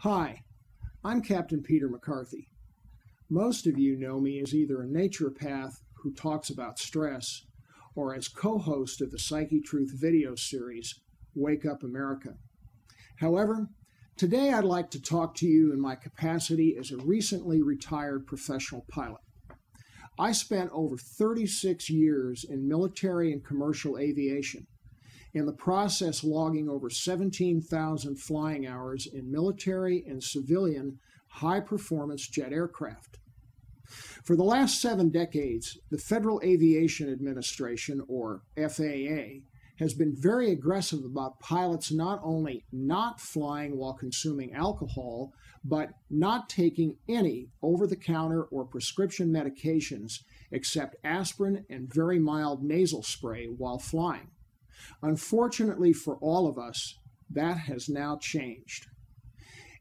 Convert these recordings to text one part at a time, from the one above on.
Hi, I'm Captain Peter McCarthy. Most of you know me as either a naturopath who talks about stress or as co-host of the Psyche Truth video series, Wake Up America. However, today I'd like to talk to you in my capacity as a recently retired professional pilot. I spent over 36 years in military and commercial aviation, in the process logging over 17,000 flying hours in military and civilian high-performance jet aircraft. For the last 7 decades, the Federal Aviation Administration, or FAA, has been very aggressive about pilots not only not flying while consuming alcohol, but not taking any over-the-counter or prescription medications except aspirin and very mild nasal spray while flying. Unfortunately for all of us, that has now changed.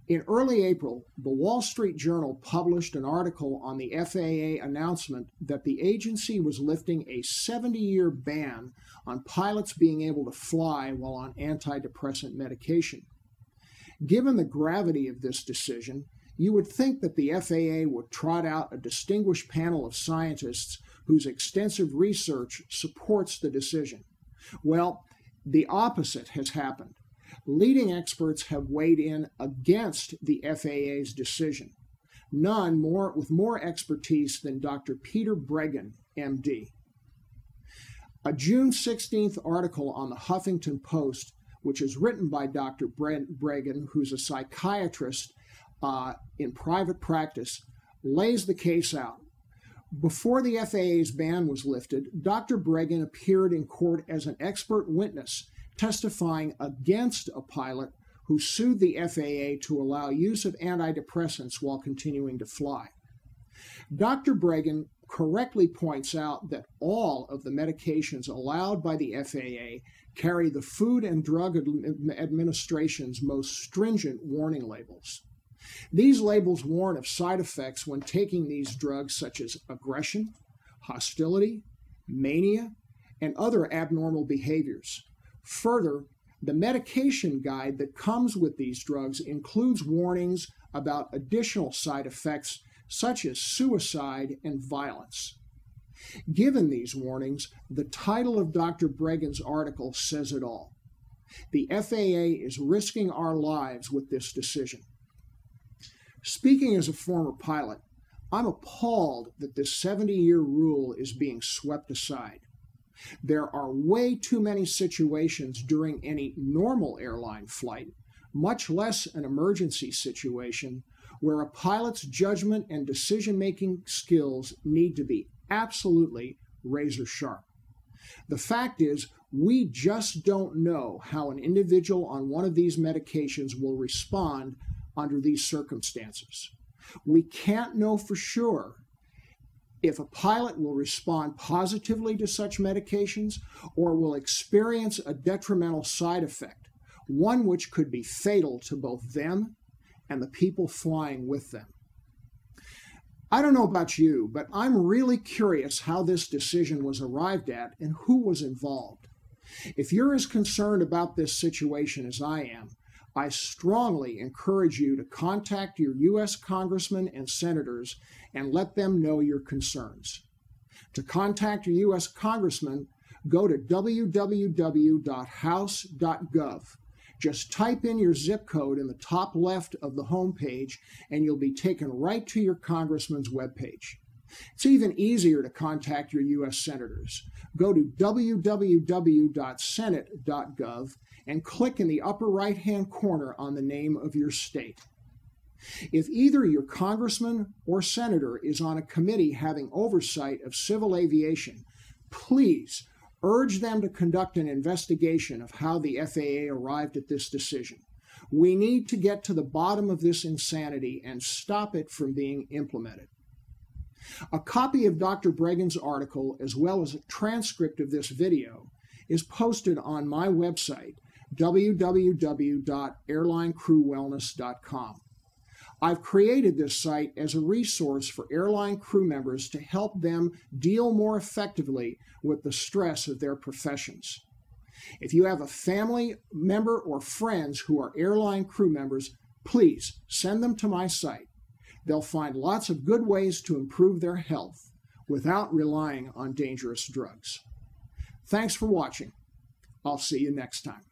In early April, the Wall Street Journal published an article on the FAA announcement that the agency was lifting a 70-year ban on pilots being able to fly while on antidepressant medication. Given the gravity of this decision, you would think that the FAA would trot out a distinguished panel of scientists whose extensive research supports the decision. Well, the opposite has happened. Leading experts have weighed in against the FAA's decision, none with more expertise than Dr. Peter Breggin, MD. A June 16th article on the Huffington Post, which is written by Dr. Breggin, who's a psychiatrist in private practice, lays the case out. Before the FAA's ban was lifted, Dr. Breggin appeared in court as an expert witness, testifying against a pilot who sued the FAA to allow use of antidepressants while continuing to fly. Dr. Breggin correctly points out that all of the medications allowed by the FAA carry the Food and Drug Administration's most stringent warning labels. These labels warn of side effects when taking these drugs such as aggression, hostility, mania, and other abnormal behaviors. Further, the medication guide that comes with these drugs includes warnings about additional side effects such as suicide and violence. Given these warnings, the title of Dr. Breggin's article says it all. The FAA is risking our lives with this decision. Speaking as a former pilot, I'm appalled that this 70-year rule is being swept aside. There are way too many situations during any normal airline flight, much less an emergency situation, where a pilot's judgment and decision-making skills need to be absolutely razor sharp. The fact is, we just don't know how an individual on one of these medications will respond under these circumstances. We can't know for sure if a pilot will respond positively to such medications or will experience a detrimental side effect, one which could be fatal to both them and the people flying with them. I don't know about you, but I'm really curious how this decision was arrived at and who was involved. If you're as concerned about this situation as I am, I strongly encourage you to contact your U.S. congressmen and senators and let them know your concerns. To contact your U.S. congressman, go to www.house.gov. Just type in your zip code in the top left of the home page, and you'll be taken right to your congressman's webpage. It's even easier to contact your U.S. senators. Go to www.senate.gov and click in the upper right-hand corner on the name of your state. If either your congressman or senator is on a committee having oversight of civil aviation, please urge them to conduct an investigation of how the FAA arrived at this decision. We need to get to the bottom of this insanity and stop it from being implemented. A copy of Dr. Breggin's article, as well as a transcript of this video, is posted on my website, www.airlinecrewwellness.com. I've created this site as a resource for airline crew members to help them deal more effectively with the stress of their professions. If you have a family member or friends who are airline crew members, please send them to my site. They'll find lots of good ways to improve their health without relying on dangerous drugs. Thanks for watching. I'll see you next time.